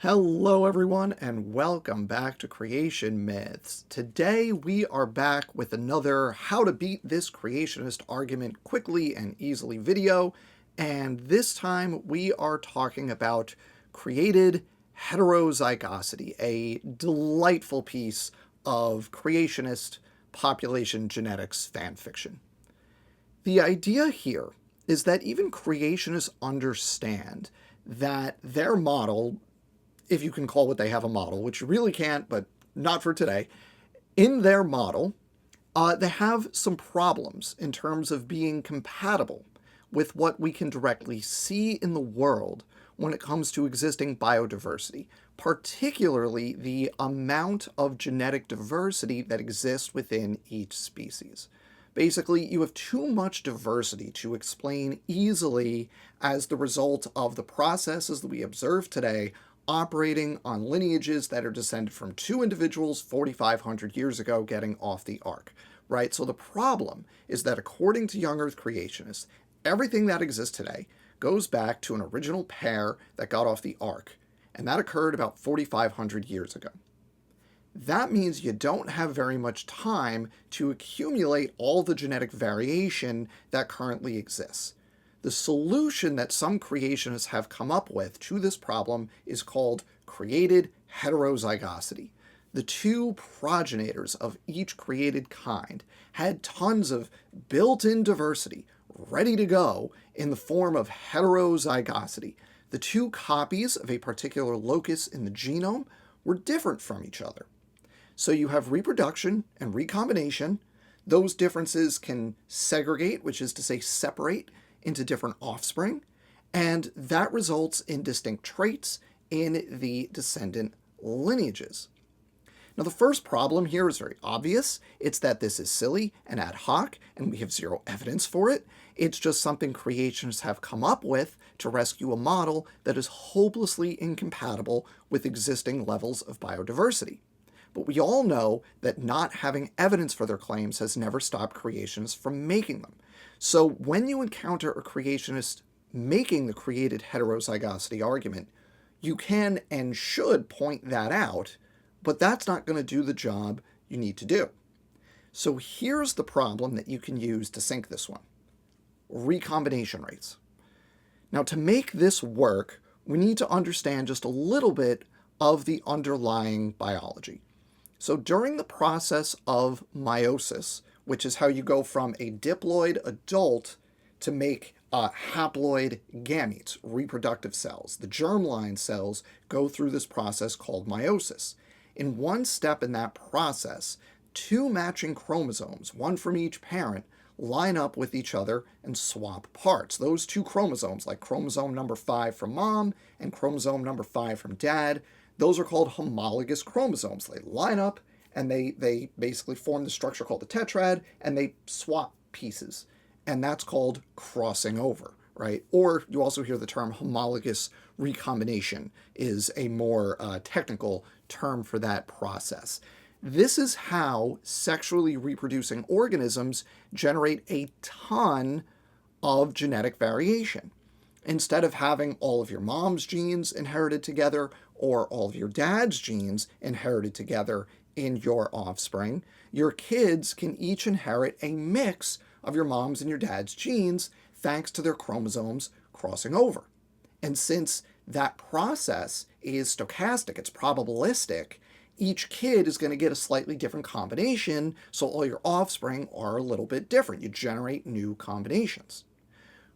Hello everyone and welcome back to Creation Myths. Today we are back with another how to beat this creationist argument quickly and easily video, and this time we are talking about created heterozygosity, a delightful piece of creationist population genetics fan fiction. The idea here is that even creationists understand that their model, if you can call what they have a model, which you really can't, but not for today, in their model, they have some problems in terms of being compatible with what we can directly see in the world when it comes to existing biodiversity, particularly the amount of genetic diversity that exists within each species. Basically, you have too much diversity to explain easily as the result of the processes that we observe today operating on lineages that are descended from two individuals 4,500 years ago getting off the ark, right? So the problem is that according to young Earth creationists, everything that exists today goes back to an original pair that got off the ark, and that occurred about 4,500 years ago. That means you don't have very much time to accumulate all the genetic variation that currently exists. The solution that some creationists have come up with to this problem is called created heterozygosity. The two progenitors of each created kind had tons of built-in diversity ready to go in the form of heterozygosity. The two copies of a particular locus in the genome were different from each other. So you have reproduction and recombination. Those differences can segregate, which is to say separate, into different offspring, and that results in distinct traits in the descendant lineages. Now, the first problem here is very obvious. It's that this is silly and ad hoc, and we have zero evidence for it. It's just something creationists have come up with to rescue a model that is hopelessly incompatible with existing levels of biodiversity. But we all know that not having evidence for their claims has never stopped creationists from making them. So when you encounter a creationist making the created heterozygosity argument, you can and should point that out, but that's not going to do the job you need to do. So here's the problem that you can use to sink this one: recombination rates. Now, to make this work, we need to understand just a little bit of the underlying biology. So during the process of meiosis, which is how you go from a diploid adult to make haploid gametes, reproductive cells. The germline cells go through this process called meiosis. In one step in that process, two matching chromosomes, one from each parent, line up with each other and swap parts. Those two chromosomes, like chromosome number 5 from mom and chromosome number 5 from dad, those are called homologous chromosomes. They line up and they basically form the structure called the tetrad, and they swap pieces. And that's called crossing over, right? Or you also hear the term homologous recombination is a more technical term for that process. This is how sexually reproducing organisms generate a ton of genetic variation. Instead of having all of your mom's genes inherited together or all of your dad's genes inherited together in your offspring, your kids can each inherit a mix of your mom's and your dad's genes thanks to their chromosomes crossing over. And since that process is stochastic, it's probabilistic, each kid is going to get a slightly different combination, so all your offspring are a little bit different. You generate new combinations.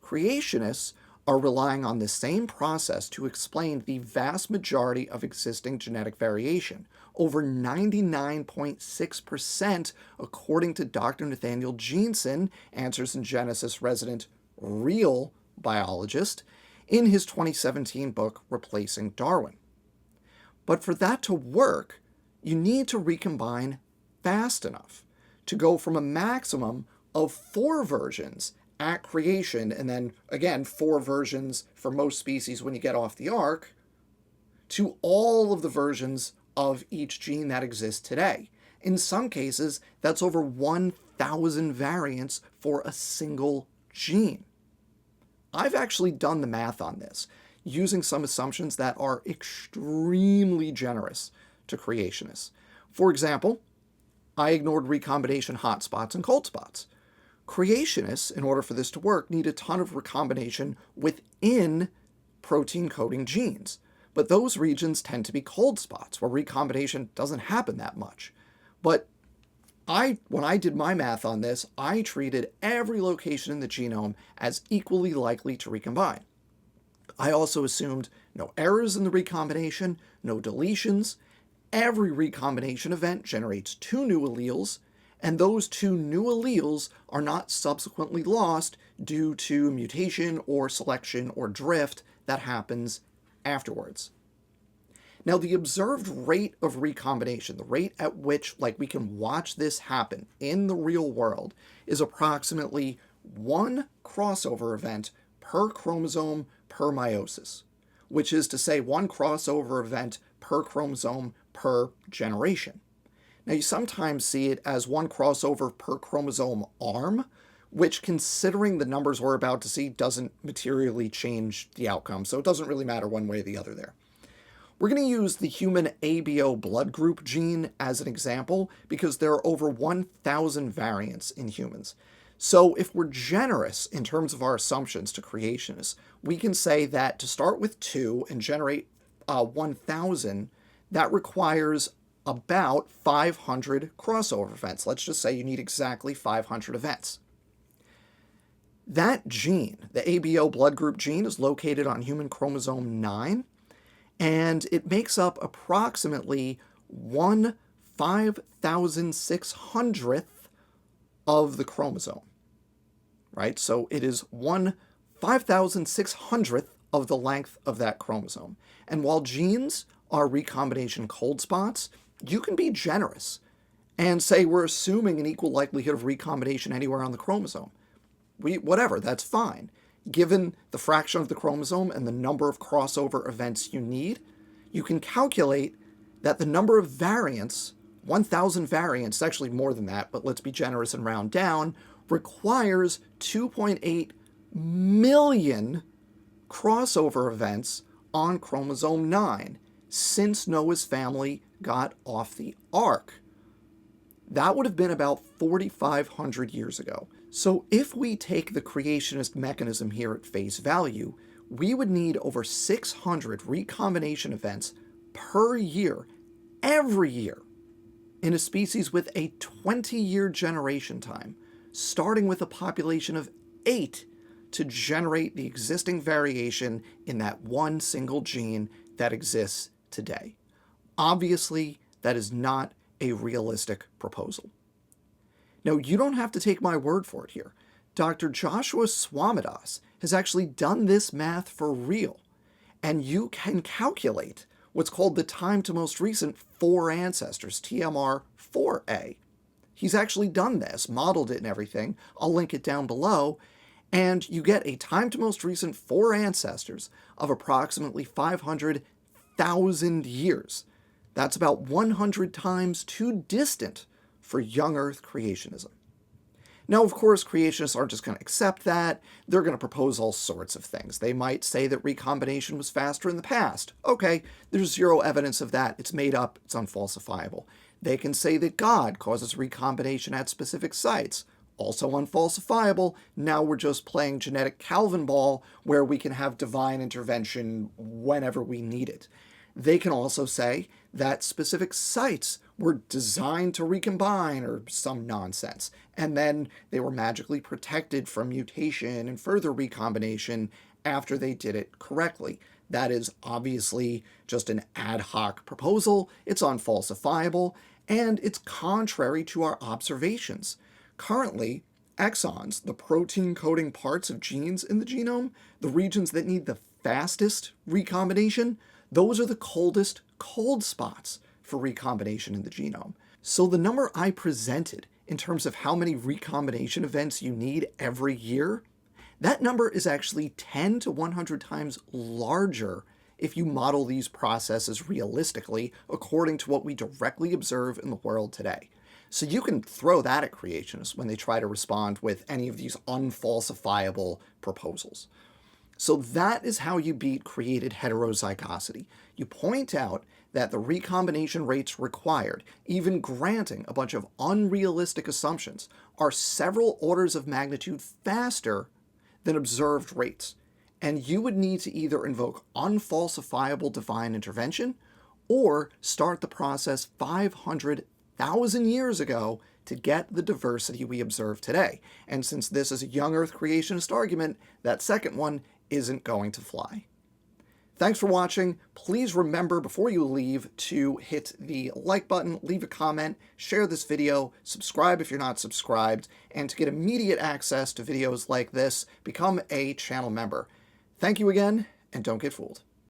Creationists are relying on the same process to explain the vast majority of existing genetic variation, over 99.6% according to Dr. Nathaniel Jeanson, Answers in Genesis resident real biologist, in his 2017 book, Replacing Darwin. But for that to work, you need to recombine fast enough to go from a maximum of 4 versions at creation, and then again 4 versions for most species when you get off the ark, to all of the versions of each gene that exists today. In some cases, that's over 1,000 variants for a single gene. I've actually done the math on this. using some assumptions that are extremely generous to creationists. For example, I ignored recombination hotspots and cold spots. Creationists, in order for this to work, need a ton of recombination within protein coding genes. But those regions tend to be cold spots where recombination doesn't happen that much. But when I did my math on this, I treated every location in the genome as equally likely to recombine. I also assumed no errors in the recombination, no deletions. Every recombination event generates 2 new alleles, and those 2 new alleles are not subsequently lost due to mutation or selection or drift that happens afterwards. Now, the observed rate of recombination, the rate at which we can watch this happen in the real world, is approximately 1 crossover event per chromosome per meiosis, which is to say 1 crossover event per chromosome per generation. Now, you sometimes see it as 1 crossover per chromosome arm, which, considering the numbers we're about to see, doesn't materially change the outcome, so it doesn't really matter one way or the other there. We're going to use the human ABO blood group gene as an example because there are over 1,000 variants in humans. So if we're generous in terms of our assumptions to creationists, we can say that to start with 2 and generate 1,000, that requires about 500 crossover events. Let's just say you need exactly 500 events. That gene, the ABO blood group gene, is located on human chromosome 9, and it makes up approximately 1/5,600th of the chromosome, right? So it is 1/5,600th of the length of that chromosome. And while genes are recombination cold spots, you can be generous and say we're assuming an equal likelihood of recombination anywhere on the chromosome. Whatever, that's fine. Given the fraction of the chromosome and the number of crossover events you need, you can calculate that the number of variants, 1,000 variants, actually more than that, but let's be generous and round down, requires 2.8 million crossover events on chromosome 9 since Noah's family got off the ark. That would have been about 4,500 years ago. So if we take the creationist mechanism here at face value, we would need over 600 recombination events per year, every year, in a species with a 20-year generation time, starting with a population of 8 to generate the existing variation in that one single gene that exists today. Obviously, that is not a realistic proposal. Now, you don't have to take my word for it here. Dr. Joshua Swamidass has actually done this math for real, and you can calculate what's called the time to most recent 4 ancestors, TMR4A. He's actually done this, modeled it and everything. I'll link it down below, and you get a time to most recent 4 ancestors of approximately 500,000 years. That's about 100 times too distant for young Earth creationism. Now, of course, creationists aren't just going to accept that. They're going to propose all sorts of things. They might say that recombination was faster in the past. Okay, there's 0 evidence of that. It's made up. It's unfalsifiable. They can say that God causes recombination at specific sites. Also unfalsifiable. Now we're just playing genetic Calvin ball where we can have divine intervention whenever we need it. They can also say that specific sites were designed to recombine or some nonsense, and then they were magically protected from mutation and further recombination after they did it correctly. That is obviously just an ad hoc proposal, it's unfalsifiable, and it's contrary to our observations. Currently, exons, the protein-coding parts of genes in the genome, the regions that need the fastest recombination, those are the coldest cold spots for recombination in the genome. So the number I presented in terms of how many recombination events you need every year, that number is actually 10 to 100 times larger if you model these processes realistically according to what we directly observe in the world today. So you can throw that at creationists when they try to respond with any of these unfalsifiable proposals. So that is how you beat created heterozygosity. You point out that the recombination rates required, even granting a bunch of unrealistic assumptions, are several orders of magnitude faster than observed rates. And you would need to either invoke unfalsifiable divine intervention or start the process 500,000 years ago to get the diversity we observe today. And since this is a young Earth creationist argument, that second one isn't going to fly. Thanks for watching. Please remember before you leave to hit the like button, leave a comment, share this video, subscribe if you're not subscribed, and to get immediate access to videos like this, become a channel member. Thank you again, and don't get fooled.